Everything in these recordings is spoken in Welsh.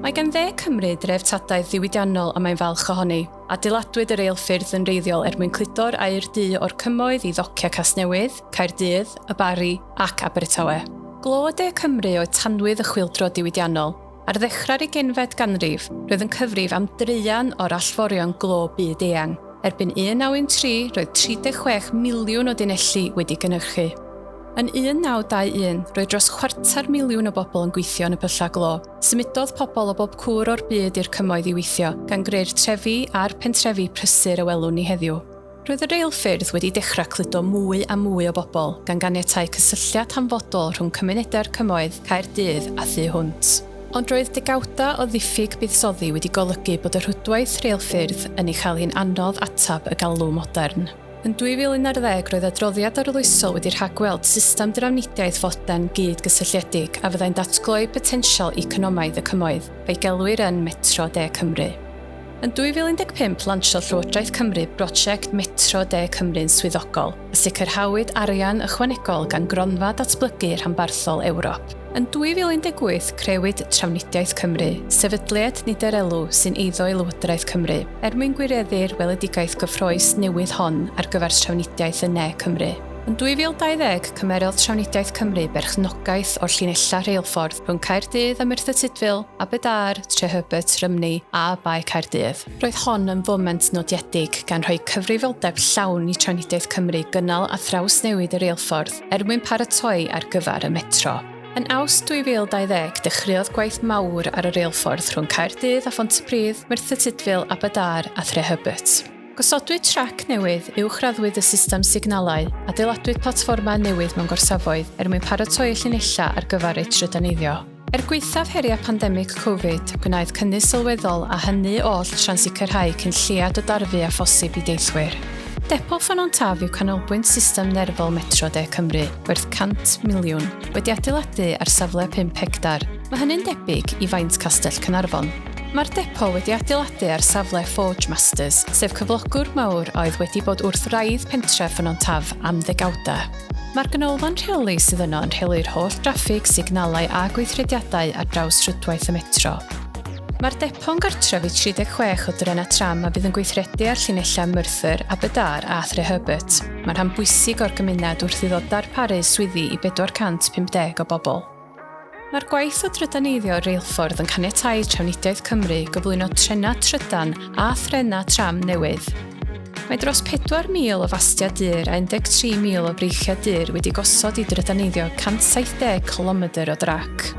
Mae gan Cymru dreftadaeth ddiwydiannol a mae'n falch ohoni. Adeiladwyd yr reilffyrdd yn reiddiol mwyn cludo'r aur du o'r cymoedd i ddocia Casnewydd, Caerdydd, y Bari ac Abertawe. Glo Cymru oedd tanwydd y chwyldro diwydiannol. Ar ddechrau'r 20fed ganrif, roedd yn cyfrif am dreian o'r allforion glo byd eang. Erbyn 1913, roedd 36 miliwn o dinelli wedi gynhyrchu. Yn 1921, roedd dros 250,000 o bobl yn gweithio yn y pylla glo. Symudodd pobl o bob cwr o'r byd i'r cymoedd i weithio, gan greu'r trefi a'r pentrefi prysur y welwn ni heddiw. Roedd y reilffyrdd wedi dechrau cludo mwy a mwy o bobl, gan ganiatáu cysylltiad hanfodol rhwng cymunedau'r cymoedd, Caerdydd a Thu Hwnt. Ond roedd degawda o ddiffyg buddsoddi wedi golygu bod y rhwydwaith reilffyrdd yn ei chael hi'n anodd atab y galw modern. Yn 2011, roedd adroddiad arloesol wedi rhagweld system drafnidiaeth fodern gyd-gysylltiedig a fyddai'n datgloi potensial economaidd y cymoedd, fe'i gelwir yn Metro De Cymru. Yn 2015, lansio Llywodraeth Cymru brosiect Metro De Cymru'n swyddogol, a sicrhawyd arian ychwanegol gan gronfa datblygu rhanbarthol Ewrop. Yn 2018, crewyd Trafnidiaeth Cymru, sefydliad nifer elw sy'n eiddo i Lywodraeth Cymru, mwyn gwireddu'r weledigaeth gyffrous newydd hon ar gyfer trafnidiaeth yn Cymru. Yn 2020, cymerodd Trafnidiaeth Cymru berchnogaeth o'r llinella reilffordd rhwng Caerdydd a Merthyr Tydfil, Aberdâr, Trehybert, Rymni a Bae Caerdydd. Roedd hon yn foment nodiedig gan rhoi cyfrifoldeb llawn i Trafnidiaeth Cymru gynnal a thrawsnewid y reilffordd mwyn paratoi ar gyfer y metro. Yn Awst 2020, dechreuodd gwaith mawr ar y reilffordd rhwng Caerdydd a Pontypridd, Merthyr Tydfil, Aberdâr a Trehybert. Gosodwyd trac newydd, uwchraddwyd y system signalau, adeiladwyd platfforma newydd mewn gorsafoedd mwyn paratoi llinella ar gyfer eu trydaneiddio. Gwaethaf heriau pandemig Covid, gwnaeth cynnydd sylweddol a hynny oll tra'n sicrhau cyn llead o darfu a phosib i deithwyr. Depo Ffynnon Taf yw canolbwynt system nerfol Metro De Cymru, werth 100 miliwn, wedi adeiladu ar safle 5 hectar. Mae hynny'n debyg i faint Castell Caernarfon. Mae'r depo wedi adeiladu ar safle Forge Masters, sef cyflogwr mawr oedd wedi bod wrth raidd pentref Ffynnon Taf am ddegawda. Mae'r ganolfan rheoli sydd yno yn rheoli'r holl draffig, signalau a gweithrediadau ar draws rhwydwaith y metro. Mae'r depo'n gartref i 36 o drena tram a bydd yn gweithredu ar llinella Merthyr, Aberdâr a Trehybert. Mae'n rhan bwysig o'r gymuned wrth iddo darparu swyddi i 450 o bobl. Mae'r gwaith o trydaneiddio'r reilffordd yn caniatáu Trafnidiaeth Cymru gyflwyno trena trydan a threna tram newydd. Mae dros 4,000 o fastia dyr a 13,000 o breichiau dyr wedi gosod i drydaneiddio 170 km o drac.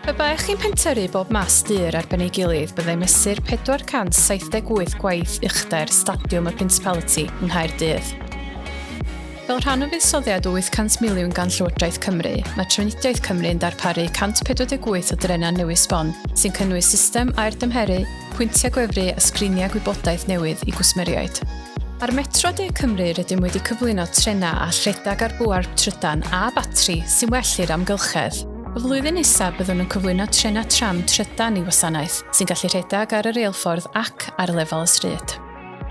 Pe baich chi'n pentyru bob mas dyr ar ben ei gilydd, byddai mesur 478 gwaith uchder Stadiwm y Principality yng Nghaerdydd. Fel rhan o fuddsoddiad o 800 miliwn gan Llywodraeth Cymru, mae Trafnidiaeth Cymru yn darparu 148 o drena newydd sbon, sy'n cynnwys system air dymheru, pwyntiau gwefru a sgriniau gwybodaeth newydd i gwsmeriaid. Ar Metro De Cymru rydym wedi cyflwyno trena a rhedag ar bwar trydan a batri sy'n well i'r amgylchedd. Y flwyddyn nesaf byddwn yn cyflwyno trena tram trydan i wasanaeth sy'n gallu rhedag ar y reilffordd ac ar lefel y stryd.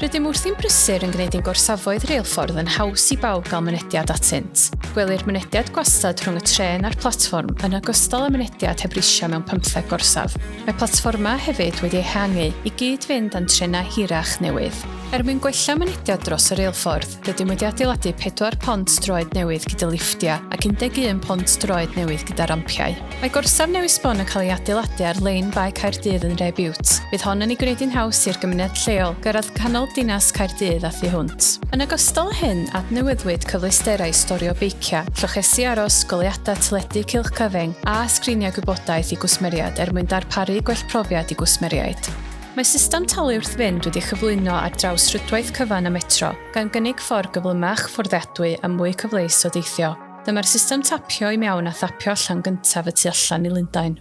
Rydym wrthi'n brysur yn gwneud ein gorsafoedd reilffordd yn haws i bawb gael mynediad atynt. Gwelir mynediad gwastad rhwng y tren a'r platfform yn ogystal â mynediad hebrisio mewn 15 gorsaf. Mae platfforma hefyd wedi ehangu i gyd fynd â'n trena hirach newydd. Mwyn gwella mynediad dros y reilffordd, rydym wedi adeiladu 4 pont droed newydd gyda lifftia ac 11 pont droed newydd gyda rampiau. Mae gorsaf newydd sbon yn cael ei adeiladu ar lein Bae Caerdydd yn Rebiwt. Bydd hon yn ei gwneud yn haws i'r gymuned lleol gyrraedd canol dinas Caerdydd a Thu Hwnt. Yn ogystal â hyn, adnewyddwyd cyfleusterau stori o beicia, llochesu aros, goleuadau teledu cylch cyfeng a sgriniau gwybodaeth i gwsmeriad mwyn darparu gwell profiad i gwsmeriaid. Mae system talu wrth fynd wedi chyflwyno ar draws rhwydwaith cyfan y metro, gan gynnig ffordd gyflymach fforddiadwy a mwy cyfleus o deithio. Dyma'r system tapio i mewn a thapio allan gyntaf y tu allan i Lundain.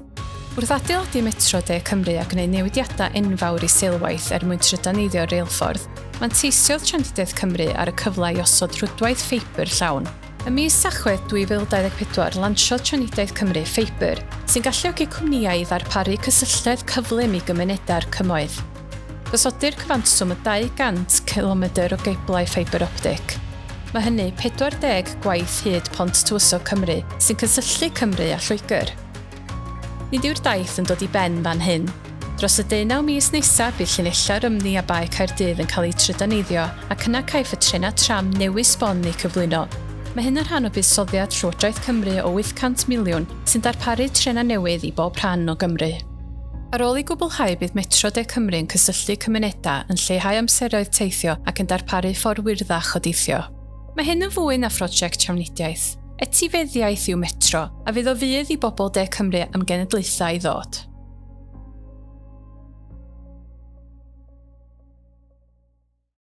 Wrth adeiladu Metro De Cymru a gwneud newidiadau enfawr i seilwaith mwyn trydaneiddio'r reilffordd, manteisiodd Trafnidiaeth Cymru ar y cyfle i osod rhwydwaith ffeibr llawn. Ym mis Tachwedd 2024, lansiodd Trafnidiaeth Cymru ffeibr, sy'n galluogi cwmnïau i ddarparu cysylltiad cyflym i gymunedau'r cymoedd. Gosodir cyfanswm o 200 km o geblau ffeibr optic. Mae hynny 40 gwaith hyd pont tywysog Cymru sy'n cysylltu Cymru a Lloegr. Nid yw'r daith yn dod i ben fan hyn. Dros y 19 mis nesaf bydd llinellau Rymni a Bae Caerdydd yn cael eu trydaneiddio ac yna caiff y trena tram newydd sbon eu cyflwyno. Mae hyn yn rhan o buddsoddiad Llywodraeth Cymru o 800 miliwn sy'n darparu trena newydd i bob rhan o Gymru. Ar ôl i gwblhau bydd Metro De Cymru yn cysylltu cymunedau yn lleihau amseroedd teithio ac yn darparu ffordd wyrdach o deithio. Mae hyn yn fwy na phrosiect Trafnidiaeth. Etifeddiaeth yw Metro a fydd o fudd i bobl De Cymru am genedlaethau i ddod.